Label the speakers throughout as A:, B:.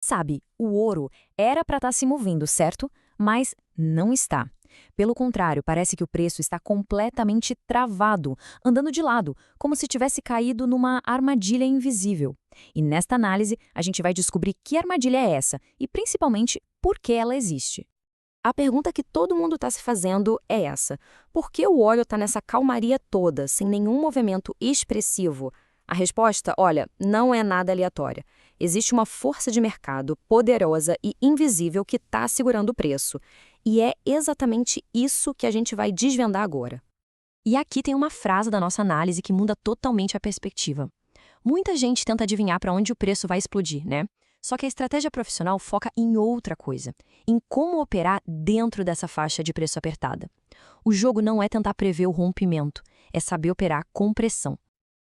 A: Sabe, o ouro era para estar se movendo, certo? Mas não está. Pelo contrário, parece que o preço está completamente travado, andando de lado, como se tivesse caído numa armadilha invisível. E nesta análise, a gente vai descobrir que armadilha é essa e, principalmente, por que ela existe.
B: A pergunta que todo mundo está se fazendo é essa: por que o óleo está nessa calmaria toda, sem nenhum movimento expressivo? A resposta, olha, não é nada aleatória. Existe uma força de mercado poderosa e invisível que está segurando o preço. E é exatamente isso que a gente vai desvendar agora.
C: E aqui tem uma frase da nossa análise que muda totalmente a perspectiva. Muita gente tenta adivinhar para onde o preço vai explodir, né? Só que a estratégia profissional foca em outra coisa, em como operar dentro dessa faixa de preço apertada. O jogo não é tentar prever o rompimento, é saber operar com pressão.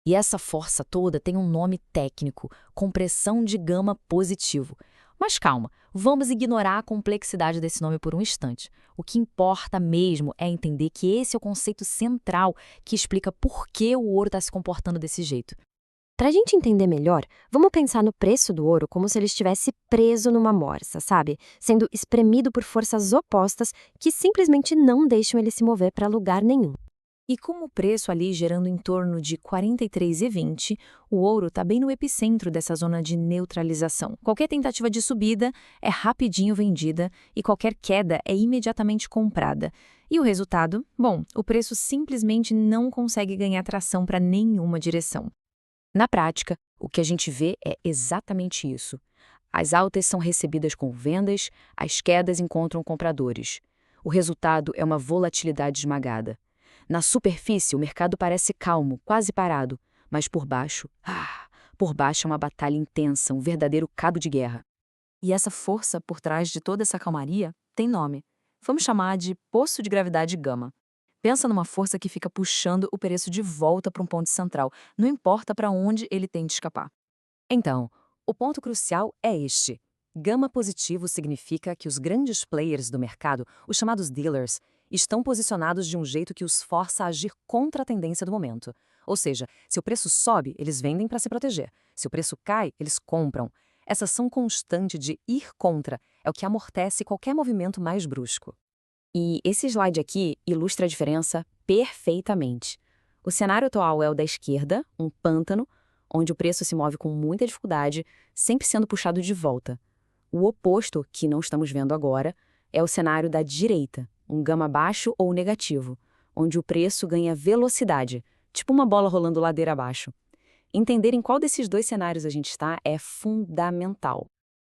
A: E essa força toda tem um nome técnico: compressão de gama positivo. Mas calma, vamos ignorar a complexidade desse nome por um instante. O que importa mesmo é entender que esse é o conceito central que explica por que o ouro está se comportando desse jeito.
B: Para a gente entender melhor, vamos pensar no preço do ouro como se ele estivesse preso numa morsa, sabe? Sendo espremido por forças opostas que simplesmente não deixam ele se mover para lugar nenhum.
A: E com o preço ali gerando em torno de 43,20, o ouro está bem no epicentro dessa zona de neutralização. Qualquer tentativa de subida é rapidinho vendida e qualquer queda é imediatamente comprada. E o resultado? Bom, o preço simplesmente não consegue ganhar tração para nenhuma direção. Na prática, o que a gente vê é exatamente isso. As altas são recebidas com vendas, as quedas encontram compradores. O resultado é uma volatilidade esmagada. Na superfície, o mercado parece calmo, quase parado, mas por baixo é uma batalha intensa, um verdadeiro cabo de guerra.
C: E essa força por trás de toda essa calmaria tem nome. Vamos chamar de poço de gravidade gama. Pensa numa força que fica puxando o preço de volta para um ponto central, não importa para onde ele tente escapar.
A: Então, o ponto crucial é este. Gama positivo significa que os grandes players do mercado, os chamados dealers, estão posicionados de um jeito que os força a agir contra a tendência do momento. Ou seja, se o preço sobe, eles vendem para se proteger. Se o preço cai, eles compram. Essa ação constante de ir contra é o que amortece qualquer movimento mais brusco. E esse slide aqui ilustra a diferença perfeitamente. O cenário atual é o da esquerda, um pântano, onde o preço se move com muita dificuldade, sempre sendo puxado de volta. O oposto, que não estamos vendo agora, é o cenário da direita, um gama baixo ou negativo, onde o preço ganha velocidade, tipo uma bola rolando ladeira abaixo. Entender em qual desses dois cenários a gente está é fundamental.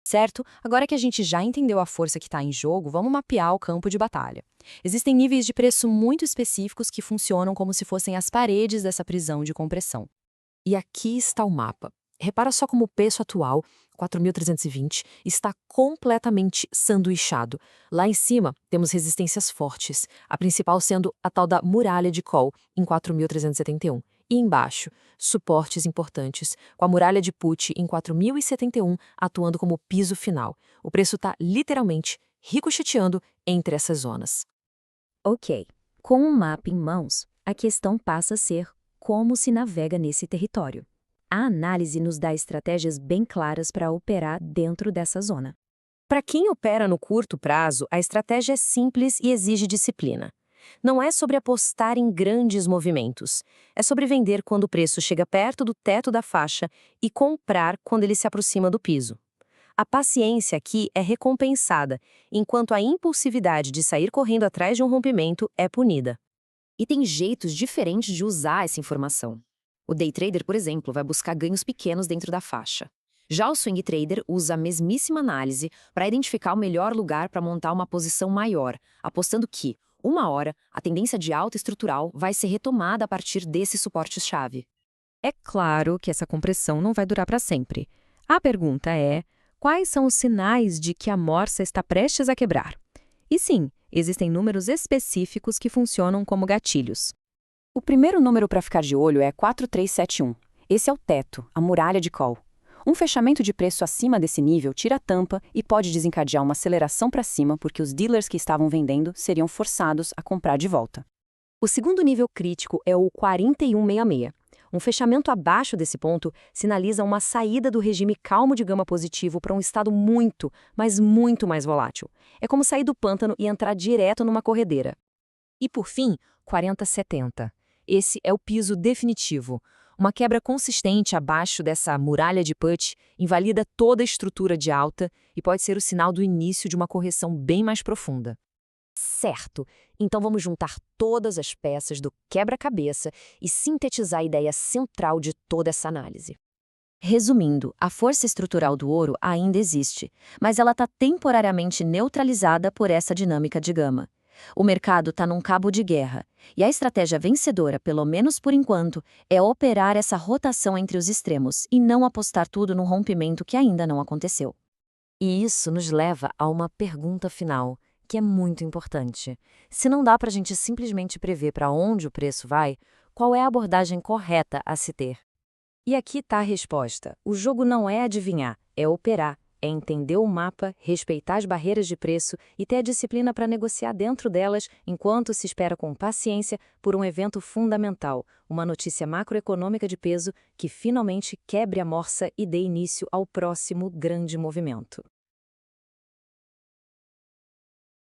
A: Certo? Agora que a gente já entendeu a força que está em jogo, vamos mapear o campo de batalha. Existem níveis de preço muito específicos que funcionam como se fossem as paredes dessa prisão de compressão.
C: E aqui está o mapa. Repara só como o preço atual, 4.320, está completamente sanduichado. Lá em cima, temos resistências fortes, a principal sendo a tal da muralha de Cole, em 4.371. E embaixo, suportes importantes, com a muralha de Put em 4.071 atuando como piso final. O preço está literalmente ricocheteando entre essas zonas.
A: Ok, com um mapa em mãos, a questão passa a ser como se navega nesse território. A análise nos dá estratégias bem claras para operar dentro dessa zona.
B: Para quem opera no curto prazo, a estratégia é simples e exige disciplina. Não é sobre apostar em grandes movimentos. É sobre vender quando o preço chega perto do teto da faixa e comprar quando ele se aproxima do piso. A paciência aqui é recompensada, enquanto a impulsividade de sair correndo atrás de um rompimento é punida.
A: E tem jeitos diferentes de usar essa informação. O day trader, por exemplo, vai buscar ganhos pequenos dentro da faixa. Já o swing trader usa a mesmíssima análise para identificar o melhor lugar para montar uma posição maior, apostando que, uma hora, a tendência de alta estrutural vai ser retomada a partir desses suportes-chave. É claro que essa compressão não vai durar para sempre. A pergunta é: quais são os sinais de que a morsa está prestes a quebrar? E sim, existem números específicos que funcionam como gatilhos. O primeiro número para ficar de olho é 4371. Esse é o teto, a muralha de Cole. Um fechamento de preço acima desse nível tira a tampa e pode desencadear uma aceleração para cima porque os dealers que estavam vendendo seriam forçados a comprar de volta. O segundo nível crítico é o 4166. Um fechamento abaixo desse ponto sinaliza uma saída do regime calmo de gama positivo para um estado muito, mas muito mais volátil. É como sair do pântano e entrar direto numa corredeira. E por fim, 40,70. Esse é o piso definitivo. Uma quebra consistente abaixo dessa muralha de Putty invalida toda a estrutura de alta e pode ser o sinal do início de uma correção bem mais profunda. Certo, então vamos juntar todas as peças do quebra-cabeça e sintetizar a ideia central de toda essa análise.
B: Resumindo, a força estrutural do ouro ainda existe, mas ela está temporariamente neutralizada por essa dinâmica de gama. O mercado está num cabo de guerra, e a estratégia vencedora, pelo menos por enquanto, é operar essa rotação entre os extremos e não apostar tudo num rompimento que ainda não aconteceu.
A: E isso nos leva a uma pergunta final, que é muito importante. Se não dá para a gente simplesmente prever para onde o preço vai, qual é a abordagem correta a se ter? E aqui está a resposta. O jogo não é adivinhar, é operar. É entender o mapa, respeitar as barreiras de preço e ter a disciplina para negociar dentro delas enquanto se espera com paciência por um evento fundamental, uma notícia macroeconômica de peso que finalmente quebre a morsa e dê início ao próximo grande movimento.